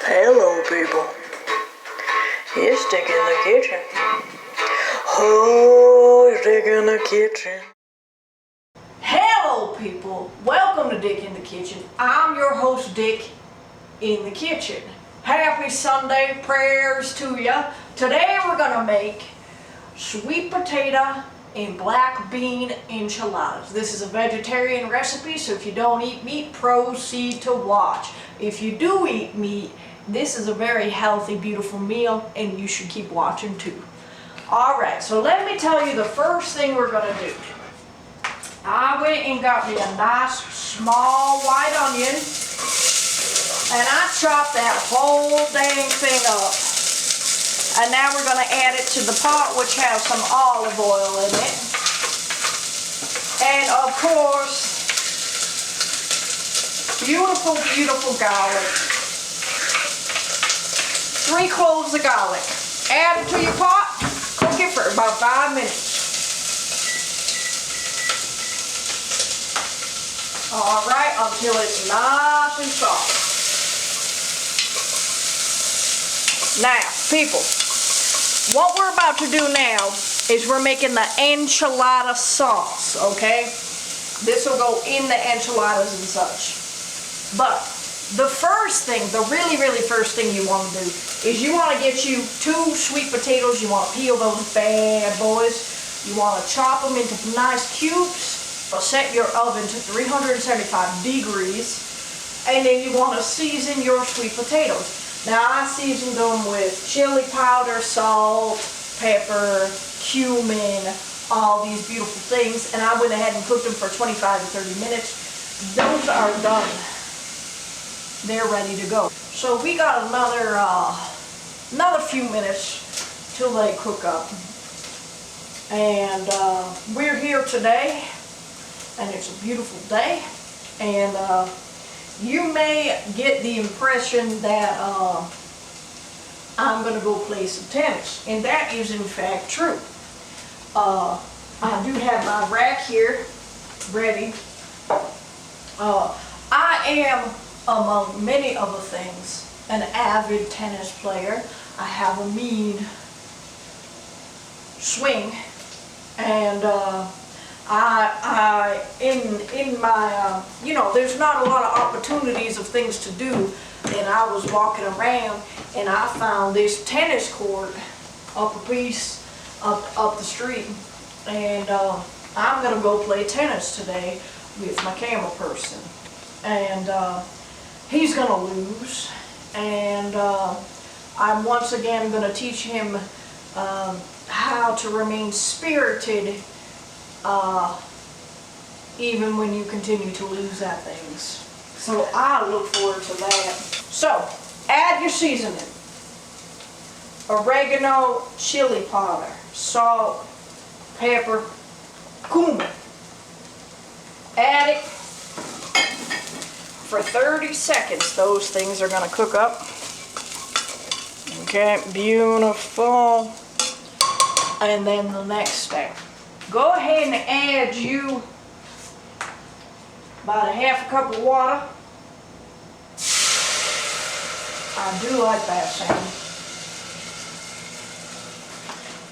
Hello, people. It's Dick in the kitchen. Oh, it's Dick in the kitchen. Hello, people. Welcome to Dick in the Kitchen. I'm your host, Dick in the Kitchen. Happy Sunday prayers to ya. Today we're gonna make sweet potato and black bean enchiladas. This is a vegetarian recipe, so if you don't eat meat, proceed to watch. If you do eat meat, this is a very healthy, beautiful meal, and you should keep watching too. Alright, so let me tell you the first thing we're gonna do. I went and got me a nice small white onion, and I chopped that whole dang thing up. And now we're going to add it to the pot, which has some olive oil in it. And of course, beautiful, beautiful garlic. 3 cloves of garlic. Add it to your pot, cook it for about 5 minutes. Alright, until it's nice and soft. Now, people, what we're about to do now is we're making the enchilada sauce, okay? This will go in the enchiladas and such. But the first thing, the really first thing you want to do is you want to get you 2 sweet potatoes. You want to peel those bad boys. You want to chop them into nice cubes. Set your oven to 375 degrees, and then you want to season your sweet potatoes. Now I seasoned them with chili powder, salt, pepper, cumin, all these beautiful things, and I went ahead and cooked them for 25 to 30 minutes. Those are done. They're ready to go. So we got another few minutes till they cook up, and we're here today. And it's a beautiful day, and you may get the impression that I'm going to go play some tennis, and that is in fact true. I do have my rack here ready. I am, among many other things, an avid tennis player. I have a mean swing, and in my, there's not a lot of opportunities of things to do, and I was walking around and I found this tennis court up a piece up the street, and I'm gonna go play tennis today with my camera person, and he's gonna lose, and I'm once again gonna teach him how to remain spirited even when you continue to lose at things. So I look forward to that. So, add your seasoning. Oregano, chili powder, salt, pepper, cumin. Add it. For 30 seconds, those things are going to cook up. Okay, beautiful. And then the next step. Go ahead and add you about a half a cup of water. I do like that sound.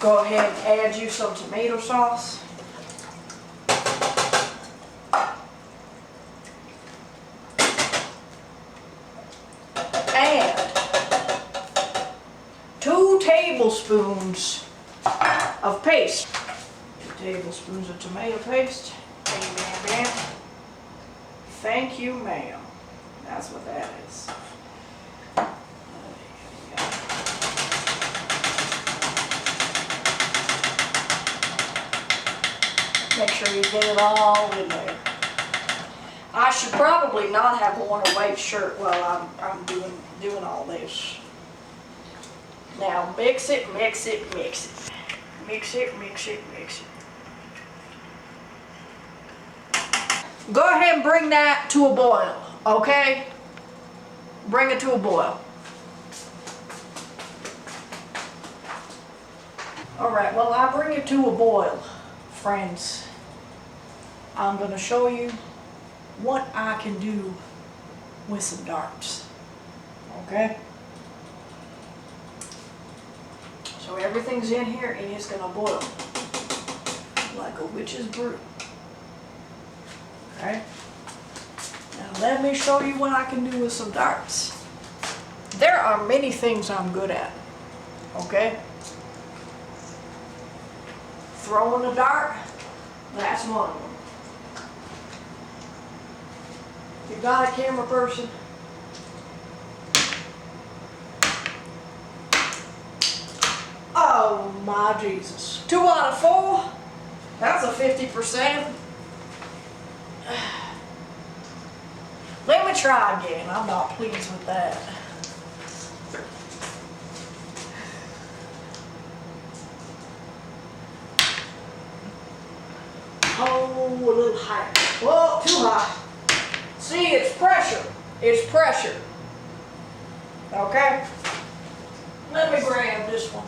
Go ahead and add you some tomato sauce. And 2 tablespoons of paste. 2 tablespoons of tomato paste. Bam, bam, bam. Thank you, ma'am. That's what that is. Make sure you get it all in there. I should probably not have worn a white shirt while I'm doing all this. Now mix it, mix it, mix it. Mix it, mix it, mix it. Go ahead and bring that to a boil, okay? Bring it to a boil. Alright, well, I bring it to a boil, friends. I'm going to show you what I can do with some darts. Okay? So everything's in here and it's gonna boil like a witch's brew. Alright? Now let me show you what I can do with some darts. There are many things I'm good at. Okay? Throwing a dart, that's one of them. If you got a camera person, oh my Jesus. 2 out of 4, that's a 50%. Let me try again, I'm not pleased with that. Oh, a little higher. Whoa, too high. See, it's pressure. It's pressure. Okay? Let me grab this one.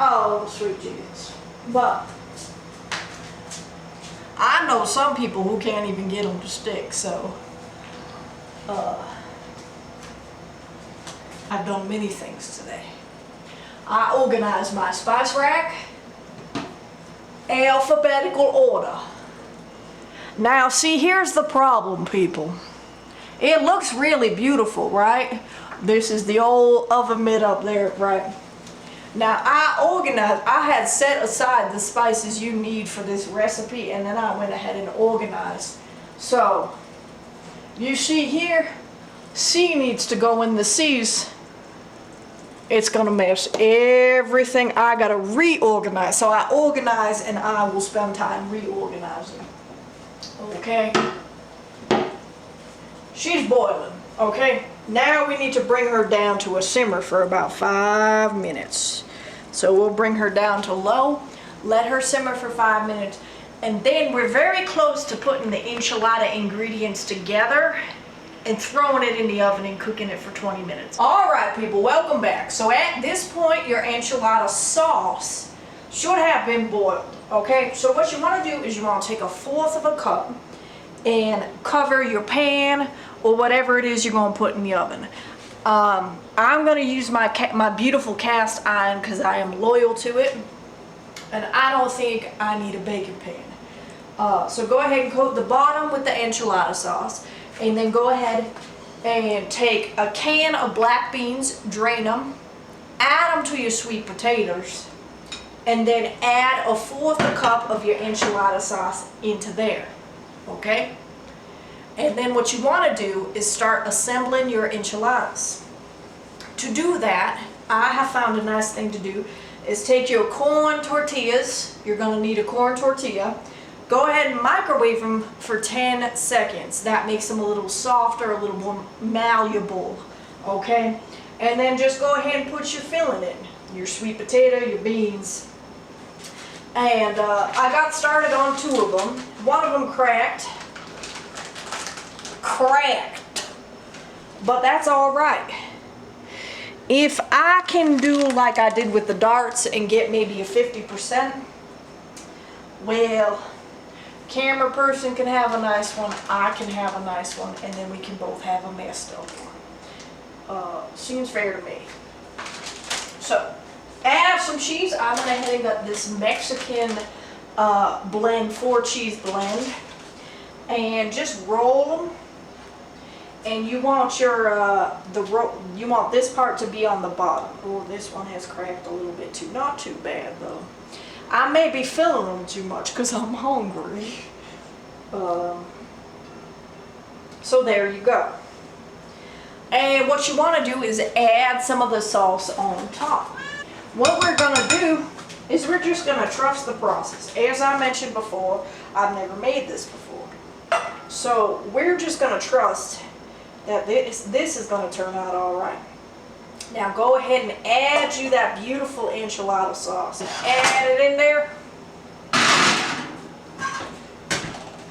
Oh, sweet Jesus. But I know some people who can't even get them to stick, so I've done many things today. I organized my spice rack. Alphabetical order. Now see, here's the problem, people. It looks really beautiful, right? This is the old oven mitt up there, right? Now I had set aside the spices you need for this recipe, and then I went ahead and organized. So you see here, C needs to go in the C's. It's gonna mess everything. I gotta reorganize. So I organize and I will spend time reorganizing. Okay? She's boiling. Okay? Now we need to bring her down to a simmer for about 5 minutes. So we'll bring her down to low, let her simmer for 5 minutes, and then we're very close to putting the enchilada ingredients together and throwing it in the oven and cooking it for 20 minutes. Alright people, welcome back. So at this point, your enchilada sauce should have been boiled. Okay, so what you want to do is you want to take 1/4 of a cup and cover your pan or whatever it is you're going to put in the oven. I'm going to use my beautiful cast iron because I am loyal to it, and I don't think I need a baking pan. So go ahead and coat the bottom with the enchilada sauce. And then go ahead and take a can of black beans, drain them, add them to your sweet potatoes, and then add 1/4 a cup of your enchilada sauce into there, okay? And then what you want to do is start assembling your enchiladas. To do that, I have found a nice thing to do is take your corn tortillas. You're going to need a corn tortilla. Go ahead and microwave them for 10 seconds. That makes them a little softer, a little more malleable, okay? And then just go ahead and put your filling in. Your sweet potato, your beans. And I got started on 2 of them. One of them cracked. But that's all right. If I can do like I did with the darts and get maybe a 50%, well, camera person can have a nice one, I can have a nice one, and then we can both have a messed up one. Seems fair to me. So, add some cheese. I went ahead and got this Mexican blend, 4-cheese blend, and just roll them. And you want your you want this part to be on the bottom. Oh, this one has cracked a little bit too. Not too bad though. I may be filling them too much because I'm hungry. So there you go. And what you want to do is add some of the sauce on top. What we're going to do is we're just going to trust the process. As I mentioned before, I've never made this before. So we're just going to trust that this is going to turn out all right. Now go ahead and add you that beautiful enchilada sauce. Add it in there.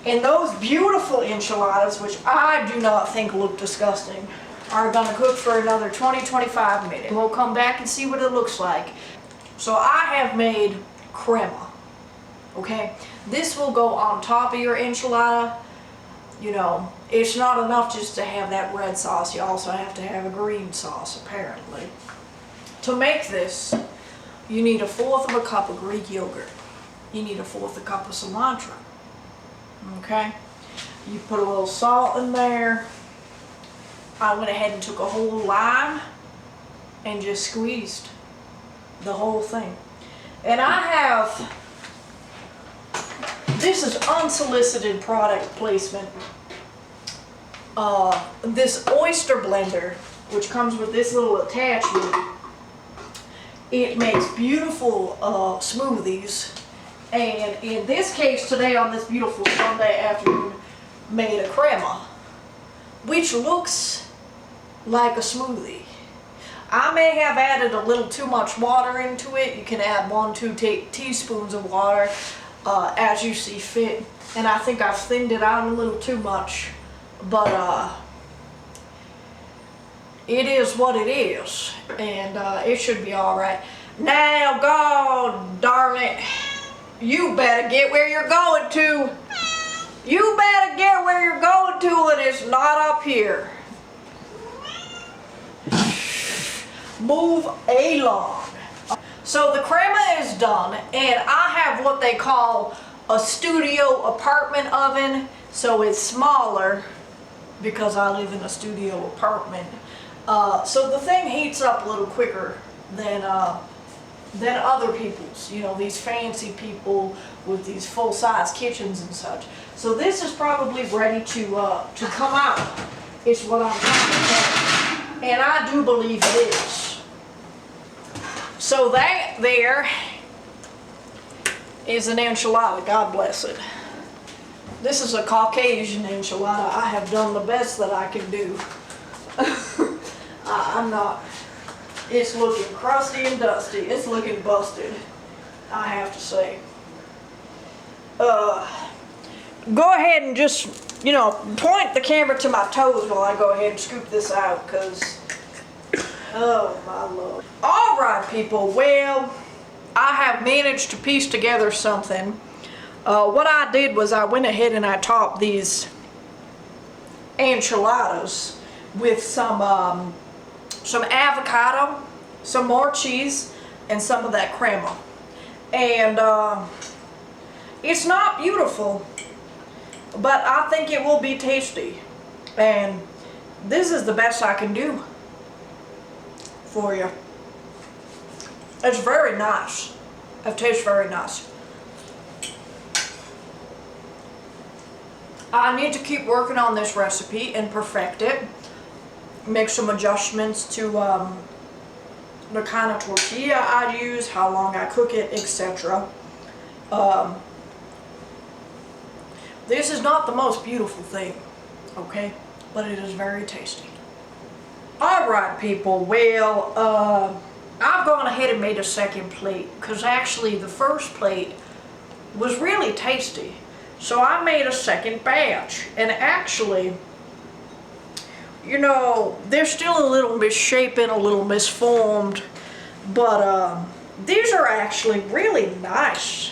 And those beautiful enchiladas, which I do not think look disgusting, are going to cook for another 20-25 minutes. We'll come back and see what it looks like. So I have made crema. Okay? This will go on top of your enchilada. You know, it's not enough just to have that red sauce. You also have to have a green sauce, apparently. To make this, You need 1/4 of a cup of Greek yogurt. You need 1/4 a cup of cilantro. Okay? You put a little salt in there. I went ahead and took a whole lime and just squeezed the whole thing. And I have, this is unsolicited product placement. This oyster blender, which comes with this little attachment, it makes beautiful smoothies. And in this case today, on this beautiful Sunday afternoon, made a crema, which looks like a smoothie. I may have added a little too much water into it. You can add 1-2 teaspoons of water as you see fit. And I think I've thinned it out a little too much, but it is what it is, and it should be all right. Now, God darn it, you better get where you're going to. You better get where you're going to, and it's not up here. Move along. So the crema is done, and I have what they call a studio apartment oven, so it's smaller because I live in a studio apartment. So the thing heats up a little quicker than other people's, you know, these fancy people with these full-size kitchens and such. So this is probably ready to come out, is what I'm trying to say. And I do believe it is. So that there is an enchilada, God bless it. This is a Caucasian enchilada. I have done the best that I can do. I'm not, it's looking crusty and dusty. It's looking busted, I have to say. Go ahead and just, you know, point the camera to my toes while I go ahead and scoop this out, because, oh my Lord. All right, people, well, I have managed to piece together something. What I did was I went ahead and I topped these enchiladas with some avocado, some more cheese, and some of that crema. And it's not beautiful, but I think it will be tasty. And this is the best I can do for you. It's very nice. It tastes very nice. I need to keep working on this recipe and perfect it. Make some adjustments to the kind of tortilla I use, how long I cook it, etc. This is not the most beautiful thing, okay? But it is very tasty. Alright, people, well, I've gone ahead and made a second plate, because actually the first plate was really tasty. So I made a second batch, and actually, you know, they're still a little misshapen, a little misformed, but these are actually really nice.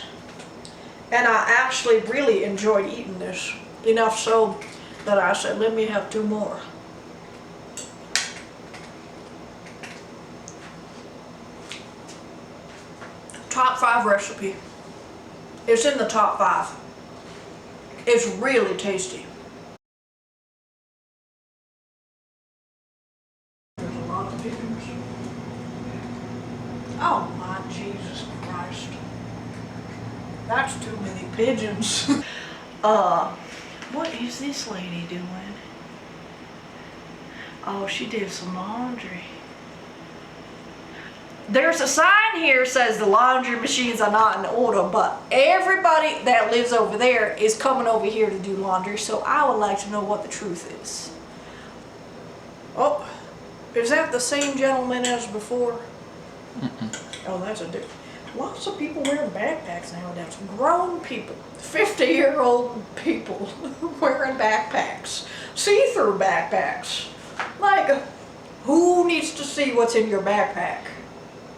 And I actually really enjoyed eating this. Enough so that I said, let me have 2 more. Top 5 recipe. It's in the top 5. It's really tasty. There's a lot of pigeons. Oh my Jesus Christ. That's too many pigeons. What is this lady doing? Oh, she did some laundry. There's a sign here says the laundry machines are not in order, but everybody that lives over there is coming over here to do laundry, so I would like to know what the truth is. Oh, is that the same gentleman as before? Oh, that's a different. Lots of people wearing backpacks nowadays. Grown people, 50-year-old people wearing backpacks, see-through backpacks. Like, who needs to see what's in your backpack?